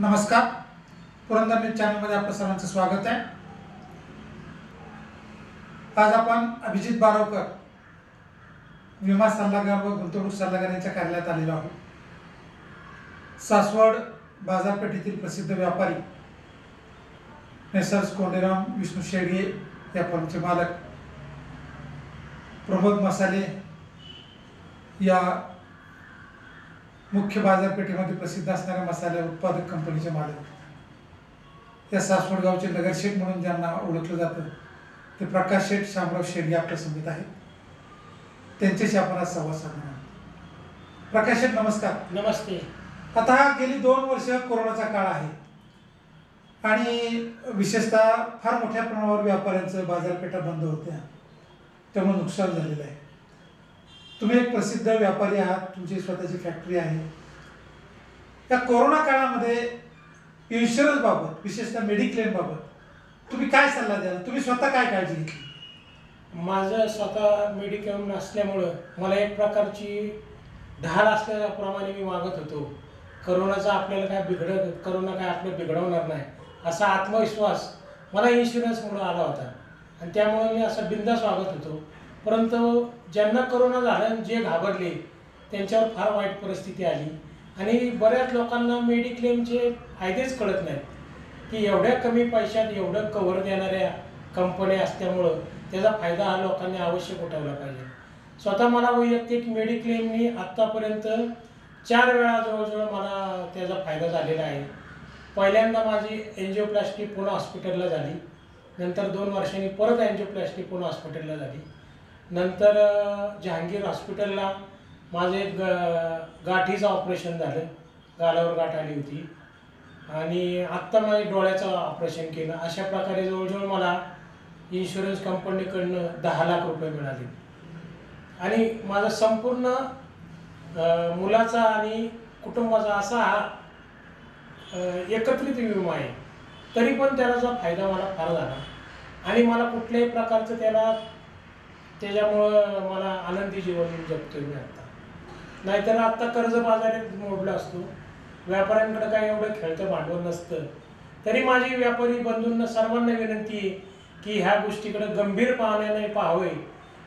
नमस्कार, पुरंदर न्यूज चॅनलमध्ये आपलं सर्वांचं स्वागत आहे। आज आपण अभिजित बारोकर विमा सल्लागार व गुंतवणूक सल्लागार यांच्या कार्यालयात आलेलो आहोत। सासवड बाजारपेठेतील प्रसिद्ध व्यापारी मेसर्स कोंडेराम विष्णू शेडगे या फर्मचे मालक प्रमोद मसाले या मुख्य बाजारपेठेमध्ये प्रसिद्ध असणाऱ्या मसाले उत्पादक कंपनीचे मालक या सासवड गावचे नगरशेठ म्हणून ज्यांना ओळखलं जातं ते प्रकाश शेठ शामराव शेडगे आपल्या समित आहेत। त्यांच्याशी आपण आज संवाद साधणार आहोत। प्रकाश शेठ नमस्कार। नमस्ते। आता गेली 2 वर्ष कोरोनाचा काळ आहे आणि विशेषतः फार मोठ्या प्रमाणावर व्यापाऱ्यांचं बाजारपेठा बंद होत्या, त्यामुळे नुकसान झालेलं आहे। तुम्ही एक प्रसिद्ध व्यापारी आहात, तुमची स्वतःची फॅक्टरी आहे। या कोरोना काळामध्ये इन्शुरन्स बाबत, विशेषतः मेडिक्लेम बाबत तुम्ही काय सल्ला द्याल? तुम्ही स्वतः काय काळजी घेतली? माझं स्वतः मेडिक्लेम नसल्यामुळं मला एक प्रकारची ढाल असल्याप्रमाणे मी वागत होतो। करोना काय आपलं बिघडवणार नाही असा आत्मविश्वास मला इन्शुरन्समुळे आला होता आणि त्यामुळे मी असं बिंदास वागत होतो। परंतु ज्यांना करोना झाला, जे घाबरले, त्यांच्यावर फार वाईट परिस्थिती आली आणि बऱ्याच लोकांना मेडिक्लेमचे फायदेच कळत नाहीत की एवढ्या कमी पैशात एवढं कव्हर देणाऱ्या कंपन्या असल्यामुळं त्याचा फायदा हा लोकांनी अवश्य उठवला पाहिजे। स्वतः मला वैयक्तिक मेडिक्लेमनी आत्तापर्यंत 4 वेळा जवळजवळ मला त्याचा फायदा झालेला आहे। पहिल्यांदा माझी एंजिओप्लास्टी पुणे हॉस्पिटलला झाली, नंतर 2 वर्षांनी परत एंजिओप्लास्टी पुणे हॉस्पिटलला झाली, नंतर जहांगीर हॉस्पिटलला माझे गाठीचं ऑपरेशन झालं, गालावर गाठ आली होती आणि आत्ता माझे डोळ्याचं ऑपरेशन केलं। अशा प्रकारे जवळजवळ मला इन्शुरन्स कंपनीकडनं 10 लाख रुपये मिळाले आणि माझा संपूर्ण मुलाचा आणि कुटुंबाचा असा एकत्रित विमा आहे। तरी पण त्याचा फायदा मला फार झाला आणि मला कुठल्याही प्रकारचं त्याच्यामुळं मला आनंदी जीवन जगतोय मी आता। नाहीतर आत्ता कर्जबाजारीत मोडला असतो, व्यापाऱ्यांकडे काही एवढं खेळतं भांडवल नसतं। तरी माझी व्यापारी बंधूंना सर्वांना विनंती आहे की ह्या गोष्टीकडे गंभीर पाहण्याने पाहावे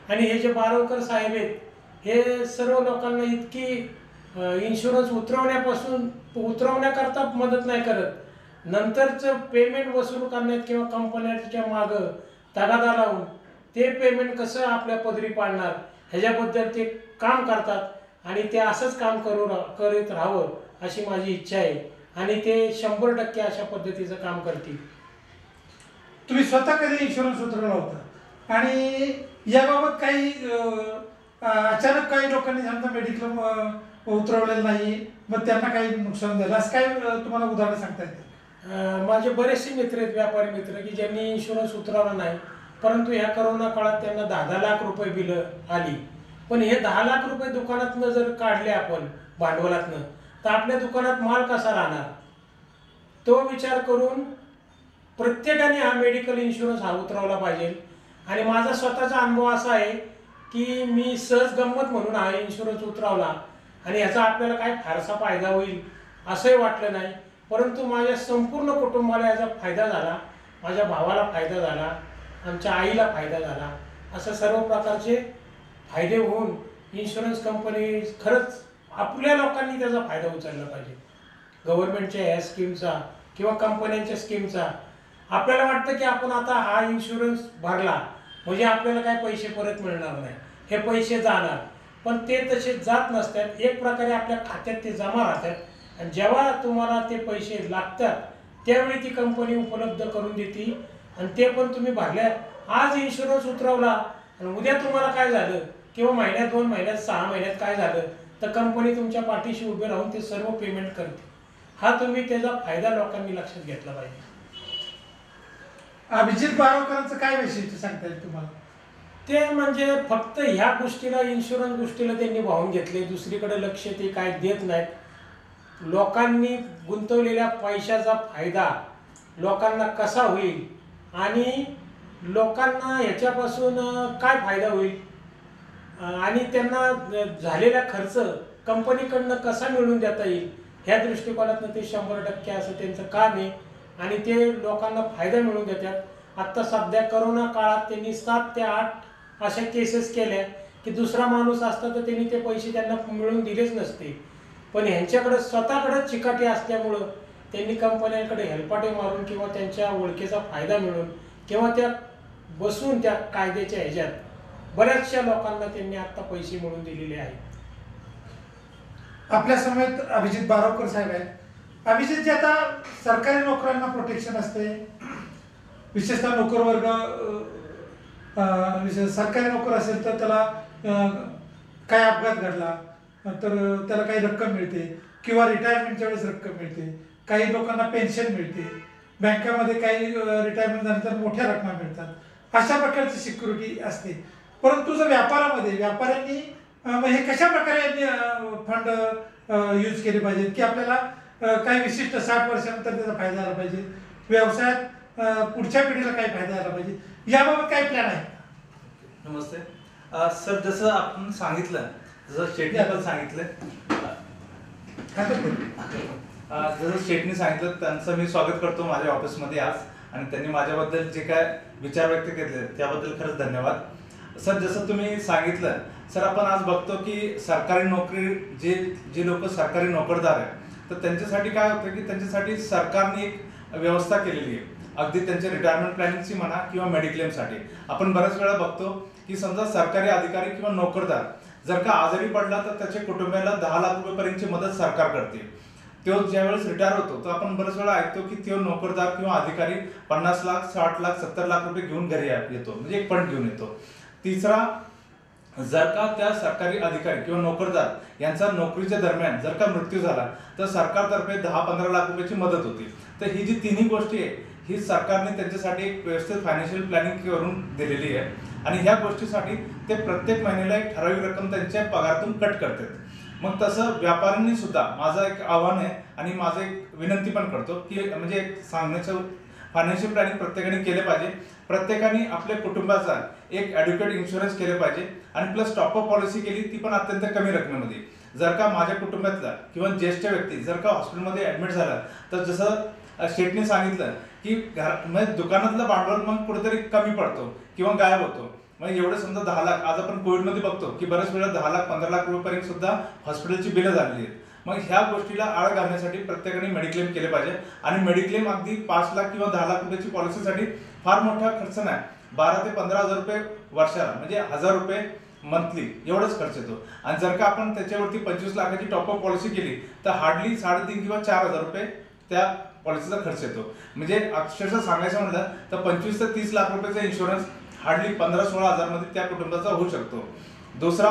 आणि हे जे बारोकर साहेब आहेत हे सर्व लोकांना इतकी इन्शुरन्स उतरवण्याकरता मदत नाही करत, नंतरचं पेमेंट वसूल करण्यात किंवा कंपन्यांच्या मागं तगादा लावून ते पेमेंट कसं आपल्या पदरी पाडणार ह्याच्याबद्दल ते काम करतात आणि ते असंच काम करीत राहावं अशी माझी इच्छा आहे आणि ते 100% अशा पद्धतीचं काम करतील। तुम्ही स्वतः कधी इन्शुरन्स उतरवला होता आणि याबाबत काही अचानक काही लोकांनी समजा मेडिक्लेम उतरवलेलं नाही, मग त्यांना काही नुकसान झालं असं काय तुम्हाला उदाहरण सांगता येते? माझे बरेचसे मित्र आहेत, व्यापारी मित्र, की ज्यांनी इन्शुरन्स उतरवला नाही, परंतु ह्या करोना काळात त्यांना 10-10 लाख रुपये बिलं आली। पण हे 10 लाख रुपये दुकानातनं जर काढले आपण भांडवलातनं तर आपल्या दुकानात माल कसा राहणार, तो विचार करून प्रत्येकाने हा मेडिकल इन्शुरन्स उतरवला पाहिजे। आणि माझा स्वतःचा अनुभव असा आहे की मी सहज गंमत म्हणून हा इन्शुरन्स उतरवला आणि याचा आपल्याला काय फारसा फायदा होईल असंही वाटलं नाही, परंतु माझ्या संपूर्ण कुटुंबाला याचा फायदा झाला, माझ्या भावाला फायदा झाला, आमच्या आईला फायदा झाला, असं सर्व प्रकारचे फायदे होऊन इन्शुरन्स कंपनी खरंच आपल्या लोकांनी त्याचा फायदा उचलला पाहिजे। गव्हर्नमेंटच्या ह्या स्कीमचा किंवा कंपन्यांच्या स्कीमचा आपल्याला वाटतं की आपण आता हा इन्शुरन्स भरला म्हणजे आपल्याला काय पैसे परत मिळणार नाही, हे पैसे जाणार, पण ते तसे जात नसतात। एक प्रकारे आपल्या खात्यात ते जमा राहतात आणि जेव्हा तुम्हाला ते पैसे लागतात त्यावेळी ती कंपनी उपलब्ध करून देते आणि ते पण तुम्ही भरल्या। आज इन्शुरन्स उतरवला आणि उद्या तुम्हाला काय झालं किंवा महिन्यात 2 महिन्यात 6 महिन्यात काय झालं तर कंपनी तुमच्या पाठीशी उभी राहून ते सर्व पेमेंट करते। हा तुम्ही त्याचा फायदा लोकांनी लक्षात घेतला पाहिजे। अभिजित बारोकरांचं काय वैशिष्ट्य सांगता येईल तुम्हाला? ते म्हणजे फक्त ह्या गोष्टीला, इन्शुरन्स गोष्टीला त्यांनी वाहून घेतले, दुसरीकडे लक्ष ते काय देत नाहीत। लोकांनी गुंतवलेल्या पैशाचा फायदा लोकांना कसा होईल आणि लोकांना ह्याच्यापासून काय फायदा होईल आणि त्यांना झालेला खर्च कंपनीकडनं कसा मिळवून देता येईल ह्या दृष्टिकोनातून ते 100% असं त्यांचं काम आहे आणि ते लोकांना फायदा मिळवून देतात। आत्ता सध्या करोना काळात त्यांनी 7 ते 8 अशा केसेस केल्या की दुसरा माणूस असता तर त्यांनी ते पैसे त्यांना मिळवून दिलेच नसते, पण ह्यांच्याकडे स्वतःकडे चिकाटी असल्यामुळं त्यांनी कंपन्यांकडे हेलपाटे मारून किंवा त्यांच्या ओळखीचा फायदा मिळवून किंवा त्या बसून त्या कायद्याच्या ह्याच्यात बऱ्याचशा लोकांना त्यांनी आता पैसे मिळवून दिलेले आहेत। आपल्या समेत अभिजित बारोकर साहेब आहेत। अभिजित जे आता सरकारी नोकऱ्यांना प्रोटेक्शन असते, विशेषतः नोकर वर्ग सरकारी नोकर असेल तर त्याला काय अपघात घडला तर त्याला काही रक्कम मिळते किंवा रिटायरमेंटच्या वेळेस रक्कम मिळते, काही लोकांना पेन्शन मिळते, बँकेमध्ये काही रिटायरमेंट झाल्यानंतर मोठ्या रकमा मिळतात, अशा प्रकारची सिक्युरिटी असते। परंतु जर व्यापारामध्ये व्यापाऱ्यांनी हे कशा प्रकारे फंड यूज केले पाहिजेत की आपल्याला काही विशिष्ट 60 वर्षानंतर त्याचा फायदा झाला पाहिजे, व्यवसायात पुढच्या पिढीला काही फायदा झाला पाहिजे, याबाबत काय प्लॅन आहे? नमस्ते सर, जसं आपण सांगितलं, जसं शेट्टी पण सांगितलं, जसं शेट्टीने सांगितलं त्यांचं मी स्वागत करतो माझ्या ऑफिसमध्ये आज, आणि त्यांनी माझ्याबद्दल जे काय विचार व्यक्त केले त्याबद्दल खरंच धन्यवाद। सर, जसं तुम्ही सांगितलं सर, आपण आज बघतो की सरकारी नोकरी जे लोक सरकारी नोकरदार आहेत तर त्यांच्यासाठी काय होतं की त्यांच्यासाठी सरकारने एक व्यवस्था केलेली आहे, अगदी त्यांच्या रिटायरमेंट प्लॅनिंगची म्हणा किंवा मेडिक्लेमसाठी। आपण बऱ्याच वेळा बघतो की समजा सरकारी अधिकारी किंवा नोकरदार जर का आजारी पडला तर त्याच्या कुटुंबाला 10 लाख रुपयेपर्यंतची मदत सरकार करते। तो ज्यावेळेस रिटायर होतो तर आपण बऱ्याच वेळा ऐकतो की तो नोकरदार किंवा अधिकारी 50 लाख 60 लाख 70 लाख रुपये घेऊन घरी येतो, म्हणजे एक फंड घेऊन येतो। तिसरा, जर का त्या सरकारी अधिकारी किंवा नोकरदार यांचा नोकरीच्या दरम्यान जर का मृत्यू झाला तर सरकारतर्फे 10-15 लाख रुपयाची मदत होती। तर ही जी तिन्ही गोष्टी आहे ही सरकारने त्यांच्यासाठी एक व्यवस्थित फायनान्शियल प्लॅनिंग करून दिलेली आहे, आणि ह्या गोष्टीसाठी ते प्रत्येक महिन्याला एक ठराविक रक्कम त्यांच्या पगारातून कट करतात। मग तसं व्यापाऱ्यांनी सुद्धा माझं एक आव्हान आहे आणि माझं एक विनंती पण करतो की म्हणजे एक सांगण्याचं फायनान्शियल प्लॅनिंग प्रत्येकाने केले पाहिजे। प्रत्येकाने आपल्या कुटुंबाचा एक ॲड्व्होकेट इन्शुरन्स केले पाहिजे आणि प्लस टॉपअप पॉलिसी केली, ती पण अत्यंत कमी रकमेमध्ये। जर का माझ्या कुटुंबातला किंवा ज्येष्ठ व्यक्ती जर का हॉस्पिटलमध्ये ऍडमिट झाला तर जसं शेठने सांगितलं की म्हणजे दुकानातलं भांडवल मग कुठेतरी कमी पडतो किंवा गायब होतो। मग एवढे समजा 10 लाख, आज आपण कोविडमध्ये बघतो की बऱ्याच वेळा 10 लाख 15 लाख रुपयेपर्यंत सुद्धा हॉस्पिटलची बिलं झालेली आहेत। मग ह्या गोष्टीला आळ घालण्यासाठी प्रत्येकाने मेडिक्लेम केले पाहिजे, आणि मेडिक्लेम अगदी 5 लाख किंवा 10 लाख रुपयाची पॉलिसीसाठी फार मोठा खर्च नाही, 12 ते 15 हजार रुपये वर्षाला, म्हणजे 1000 रुपये मंथली एवढाच खर्च येतो। आणि जर का आपण त्याच्यावरती 25 लाखाची टॉपअप पॉलिसी केली तर हार्डली 3.5 किंवा 4 हजार रुपये त्या पॉलिसीचा खर्च येतो। म्हणजे अक्षरशः सांगायचं म्हटलं तर 25 ते 30 लाख रुपयाचा इन्शुरन्स हार्डली 15-16 हजार मध्ये त्या कुटुंबाचा होऊ शकतो। दुसरा,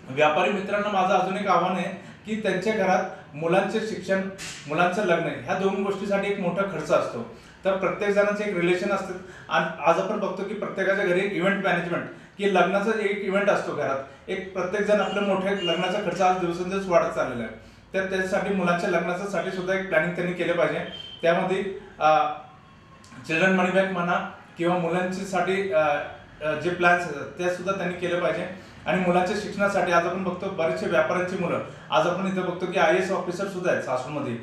व्यापारी मित्रांना माझं अजून एक आव्हान आहे की त्यांच्या घरात मुलांचे शिक्षण, मुलांचं लग्न, ह्या दोन गोष्टीसाठी एक मोठा खर्च असतो। तर प्रत्येक जणांचे एक रिलेशन असतं, आणि आज आपण बघतो की प्रत्येकाच्या घरी इव्हेंट मॅनेजमेंट की लग्नाचा एक इव्हेंट असतो घरात, एक प्रत्येक जण आपल्या मोठ्या लग्नाचा खर्च आज दिवसेंदिवस वाढत चाललेला आहे। तर त्याच्यासाठी मुलांच्या लग्नासाठी सुद्धा एक प्लॅनिंग त्यांनी केले पाहिजे। त्यामध्ये चिल्ड्रन मनी बँक म्हणा किंवा मुलांसाठी जे प्लॅन्स असतात ते सुद्धा त्यांनी केले पाहिजे। आणि मुलांच्या शिक्षणासाठी आज आपण बघतो बरेचसे व्यापाऱ्यांची मुलं, आज आपण इथे बघतो की IAS ऑफिसर सुद्धा आहेत सासूमध्ये,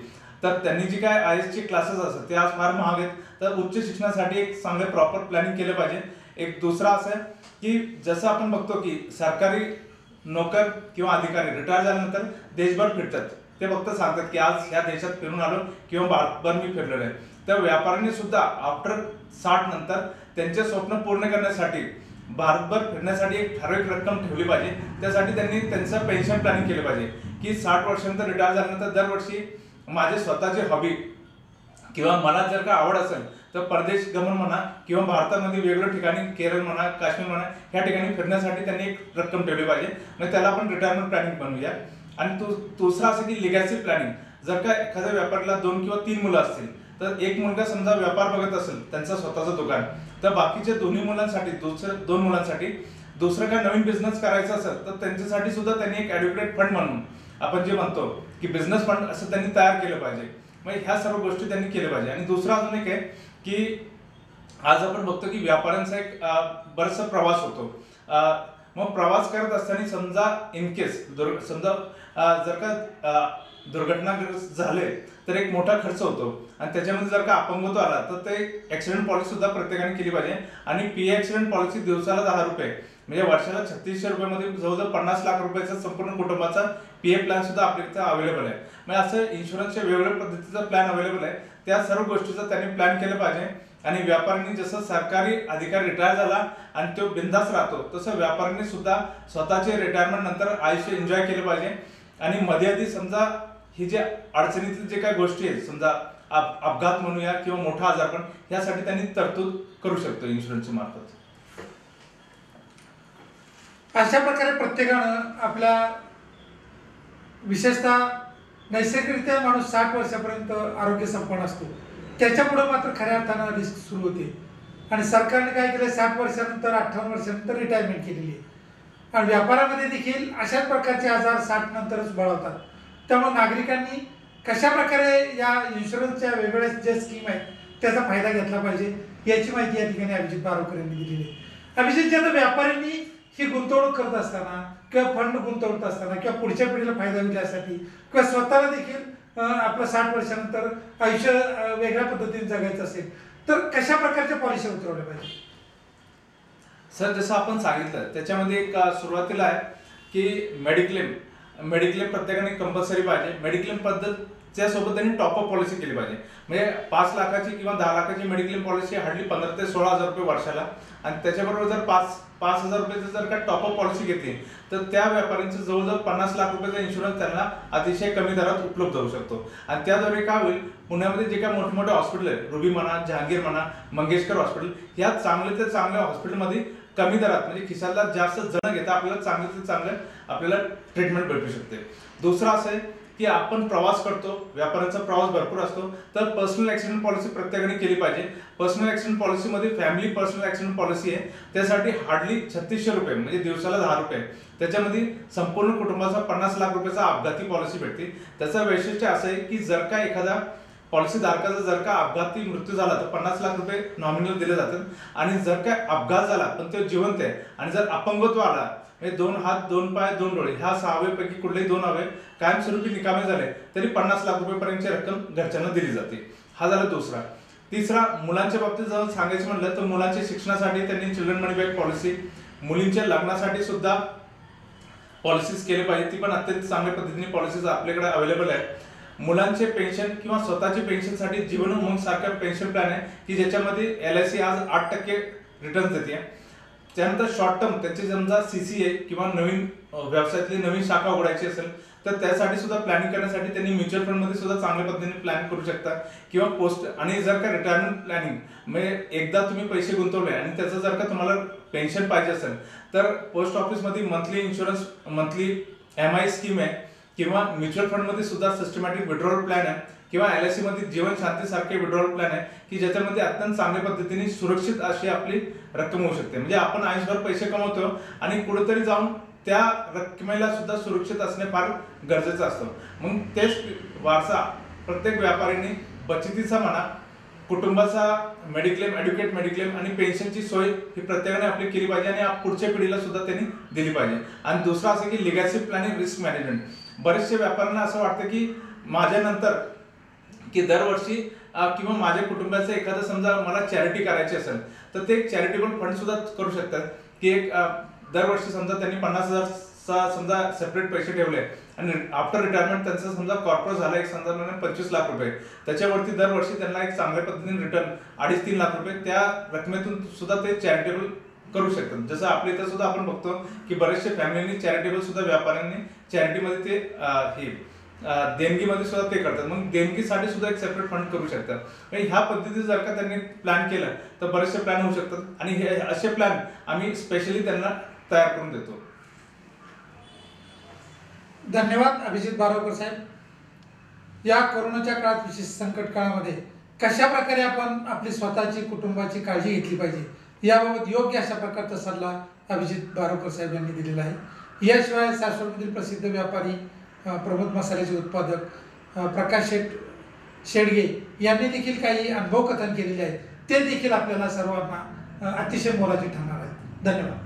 तर त्यांनी जी काय IAS चे क्लासेस असतात ते आज फार महाग आहेत। तर उच्च शिक्षणासाठी एक चांगले प्रॉपर प्लॅनिंग केले पाहिजे। एक दुसरा असं आहे की जसं आपण बघतो की सरकारी नोकर किंवा अधिकारी रिटायर झाल्यानंतर देशभर फिरतात, ते फक्त सांगतात की आज ह्या देशात फिरून आलो किंवा भारतभर मी फिरलेलो आहे। तर व्यापाऱ्यांनी सुद्धा आफ्टर 60 नंतर त्यांचे स्वप्न पूर्ण करण्यासाठी भारतभर फिरण्यासाठी एक ठराविक रक्कम ठेवली पाहिजे। त्यासाठी त्यांनी त्यांचं पेन्शन प्लॅनिंग केलं पाहिजे की 60 वर्षानंतर रिटायर झाल्यानंतर दरवर्षी माझे स्वतःचे हॉबी किंवा मला जर का आवड असेल तर परदेश गमन म्हणा किंवा भारतामध्ये वेगवेगळ्या ठिकाणी, केरळ म्हणा, काश्मीर म्हणा, ह्या ठिकाणी फिरण्यासाठी त्यांनी एक रक्कम ठेवली पाहिजे। मग त्याला आपण रिटायरमेंट प्लॅनिंग बनवूया। आणि दुसरा असं की लिगॅसी प्लॅनिंग, जर का एखाद्या व्यापाऱ्याला 2 किंवा 3 मुलं असतील तर एक मुलगा समजा व्यापार बघत असेल त्यांचं स्वतःचं दुकान, तर बाकीच्या दोन्ही मुलांसाठी, दुसऱ्या 2 मुलांसाठी दुसरं काय नवीन बिझनेस करायचा असेल तर त्यांच्यासाठी सुद्धा त्यांनी एक ॲड्व्होकेट फंड म्हणून आपण जे म्हणतो की बिझनेस फंड असं त्यांनी तयार केलं पाहिजे। मग ह्या सर्व गोष्टी त्यांनी केल्या पाहिजे। आणि दुसरा अजून एक आहे की आज आपण बघतो की व्यापाऱ्यांचा एक बराचसा प्रवास होतो। मग प्रवास करत असताना समजा इन केस समजा जर का दुर्घटनाग्रस्त झाले तर एक मोठा खर्च होतो आणि त्याच्यामध्ये जर का अपंगत्व आला तर ते ऍक्सिडेंट पॉलिसी सुद्धा प्रत्येकाने केली पाहिजे. आणि पीए ऍक्सिडेंट पॉलिसी दिवसाला 10 रुपये म्हणजे वर्षाला 3600 रुपयामध्ये जवळजवळ 50 लाख रुपयाचा संपूर्ण कुटुंबाचा पीए प्लॅन सुद्धा आपल्या इथं अवेलेबल आहे. म्हणजे असं इन्शुरन्सच्या वेगवेगळ्या पद्धतीचा प्लॅन अवेलेबल आहे. त्या सर्व गोष्टीचा त्यांनी प्लॅन केलं पाहिजे. आणि व्यापाऱ्यांनी जसं सरकारी अधिकारी रिटायर झाला आणि तो बिंदास राहतो तसं व्यापाऱ्यांनी सुद्धा स्वतःचे रिटायरमेंट नंतर आयुष्य एन्जॉय केलं पाहिजे. आणि मध्ये आधी समजा ही जे अडचणीतले जे काही गोष्टी आहेत समजा अपघात म्हणूया किंवा मोठा आजारपण यासाठी त्यांनी तरतूद करू शकतो इन्शुरन्सच्या मार्फत. अशा प्रकारे प्रत्येकानं आपल्या विशेषतः नैसर्गिकरित्या माणूस 60 वर्षापर्यंत आरोग्य संपन्न असतो. त्याच्यापुढे मात्र खऱ्या अर्थानं रिस्क सुरू होते आणि सरकारने काय केलं 60 वर्षानंतर 58 वर्षानंतर रिटायरमेंट केलेली आहे. आणि व्यापारामध्ये देखील अशाच प्रकारचे आजार 60 नंतरच बळवतात. त्यामुळे नागरिकांनी कशा प्रकारे या इन्शुरन्सच्या वेगवेगळ्या ज्या स्कीम आहेत त्याचा फायदा घेतला पाहिजे याची माहिती या ठिकाणी अभिजित बारोकर यांनी दिलेली आहे. अभिजित ज्यांना व्यापाऱ्यांनी ही गुंतवणूक करत असताना किंवा फंड गुंतवत असताना किंवा पुढच्या पिढीला फायदा होईल यासाठी किंवा स्वतःला देखील आपलं 60 वर्षानंतर आयुष्य वेगळ्या पद्धतीने जगायचं असेल तर कशा प्रकारच्या पॉलिसी उतरवल्या पाहिजे? सर जसं आपण सांगितलं त्याच्यामध्ये एक सुरुवातीला आहे की मेडिक्लेम प्रत्येकाने कंपल्सरी पाहिजे. मेडिक्लेम पद्धतीच्या सोबत त्यांनी टॉपअप पॉलिसी केली पाहिजे. म्हणजे 5 लाखाची किंवा 10 लाखाची मेडिक्लेम पॉलिसी हार्डली 15 ते 16 हजार रुपये वर्षाला आणि त्याच्याबरोबर जर 5,000 रुपयाची जर का टॉपअप पॉलिसी घेतली तर त्या व्यापाऱ्यांचं जवळजवळ 50 लाख रुपयाचा इन्शुरन्स त्यांना अतिशय कमी दरात उपलब्ध होऊ शकतो. आणि त्याद्वारे काय होईल पुण्यामध्ये जे काही मोठे मोठे हॉस्पिटल आहेत रुबी म्हणा, जहांगीर म्हणा, मंगेशकर हॉस्पिटल या चांगले ते चांगल्या हॉस्पिटलमध्ये कमी दरात म्हणजे खिशाला जास्त जण घेता आपल्याला चांगले ते चांगले आपल्याला ट्रीटमेंट भेटू शकते. दुसरं असं आहे की आपण प्रवास करतो, व्यापाऱ्यांचा प्रवास भरपूर असतो तर पर्सनल ऍक्सिडेंट पॉलिसी प्रत्येकाने केली पाहिजे. पर्सनल ऍक्सिडेंट पॉलिसीमध्ये फॅमिली पर्सनल ऍक्सिडेंट पॉलिसी आहे त्यासाठी हार्डली 3600 रुपये म्हणजे दिवसाला 10 रुपये त्याच्यामध्ये संपूर्ण कुटुंबाचा 50 लाख रुपयाचा अपघाती पॉलिसी भेटते. त्याचं वैशिष्ट्य असं आहे की जर का एखादा पॉलिसी धारकाचा जर का अपघाती मृत्यू झाला तर 50 लाख रुपये नॉमिनल दिले जातात. आणि जर का अपघात झाला पण तो जिवंत आहे आणि जर अपंगत्व आला म्हणजे 2 हात 2 पाय 2 डोळे ह्या 6 अवयवापैकी कुठलेही 2 अवयव कायमस्वरूपी निकामी झाले तरी 50 लाख रुपयेपर्यंतची रक्कम घरच्यांना दिली जाते. हा झाला दुसरा. तिसरा मुलांच्या बाबतीत जर सांगायचं म्हटलं तर मुलांच्या शिक्षणासाठी त्यांनी चिल्ड्रन मनी बॅक पॉलिसी, मुलींच्या लग्नासाठी सुद्धा पॉलिसीज केले पाहिजे. ती पण अत्यंत चांगल्या पद्धतीने पॉलिसीज आपल्याकडे अवेलेबल आहे. मुलांचे पेन्शन किंवा स्वतःच्या पेन्शनसाठी जीवन उमंग सारखा पेन्शन प्लॅन आहे की ज्याच्यामध्ये LIC आज 8% रिटर्न देते. त्यानंतर शॉर्ट टर्म त्याची समजा CCA किंवा नवीन व्यवसायातली नवीन शाखा उघडायची असेल तर त्यासाठी सुद्धा प्लॅनिंग करण्यासाठी त्यांनी म्युच्युअल फंड मध्ये सुद्धा चांगल्या पद्धतीने प्लॅन करू शकतात. किंवा पोस्ट आणि जर का रिटायरमेंट प्लॅनिंग म्हणजे एकदा तुम्ही पैसे गुंतवले आणि त्याचं जर का तुम्हाला पेन्शन पाहिजे असेल तर पोस्ट ऑफिस मध्ये monthly insurance monthly MI scheme आहे किंवा म्युच्युअल फंड मध्ये सुद्धा सिस्टमॅटिक विड्रॉल प्लॅन आहे किंवा LIC मध्ये जीवन शांती सारखे विड्रॉल प्लॅन आहे की ज्याच्यामध्ये अत्यंत चांगल्या पद्धतीने सुरक्षित अशी आपली रक्कम होऊ शकते. म्हणजे आपण आयुष्यभर पैसे कमवतो आणि कुठेतरी जाऊन त्या रकमेला सुद्धा सुरक्षित असणे फार गरजेचं असतं. मग तेच वारसा प्रत्येक व्यापाऱ्यांनी बचतीचा म्हणा, कुटुंबाचा मेडिक्लेम, एड्युकेट मेडिक्लेम आणि पेन्शनची सोय ही प्रत्येकाने आपली केली पाहिजे आणि पुढच्या पिढीला सुद्धा त्यांनी दिली पाहिजे. आणि दुसरं असं की लिगॅसी प्लॅनिंग, रिस्क मॅनेजमेंट. बरेचसे व्यापाऱ्यांना असं वाटतं की माझ्यानंतर की दरवर्षी किंवा माझ्या कुटुंबाचं एखादं समजा मला चॅरिटी करायची असेल तर ते एक चॅरिटेबल फंड सुद्धा करू शकतात की एक दरवर्षी समजा त्यांनी 50,000 समजा सेपरेट पैसे ठेवले आणि आफ्टर रिटायरमेंट त्यांचा समजा कॉर्पोरेट झाला एक समजा 25 लाख रुपये त्याच्यावरती दरवर्षी त्यांना एक चांगल्या पद्धतीने रिटर्न 2.5-3 लाख रुपये त्या रकमेतून सुद्धा ते चॅरिटेबल करू शकतात. जसं आपल्या इथं सुद्धा आपण बघतो की बरेचसे फॅमिलीनी चॅरिटेबल सुद्धा व्यापाऱ्यांनी चॅरिटीमध्ये ते हे देणगीमध्ये सुद्धा ते करतात. मग देणगीसाठी सुद्धा एक सेपरेट फंड करू शकतात. ह्या पद्धतीने जर का त्यांनी प्लॅन केलं तर बरेचसे प्लॅन होऊ शकतात आणि हे असे प्लॅन आम्ही स्पेशली त्यांना तयार करून देतो. धन्यवाद अभिजित बारोकर साहेब. या कोरोनाच्या काळात, विशेष संकट काळामध्ये कशा प्रकारे आपण आपली स्वतःची कुटुंबाची काळजी घेतली पाहिजे याबाबत योग्य अशा प्रकारचा सल्ला अभिजित बारोकर साहेब यांनी दिलेला आहे. याशिवाय सासवडमधील प्रसिद्ध व्यापारी प्रमोद मसाल्याचे उत्पादक प्रकाश शेडगे यांनी देखील काही अनुभव कथन केलेले आहेत. ते देखील आपल्याला सर्वांना अतिशय मोलाचे ठरणार आहेत. धन्यवाद.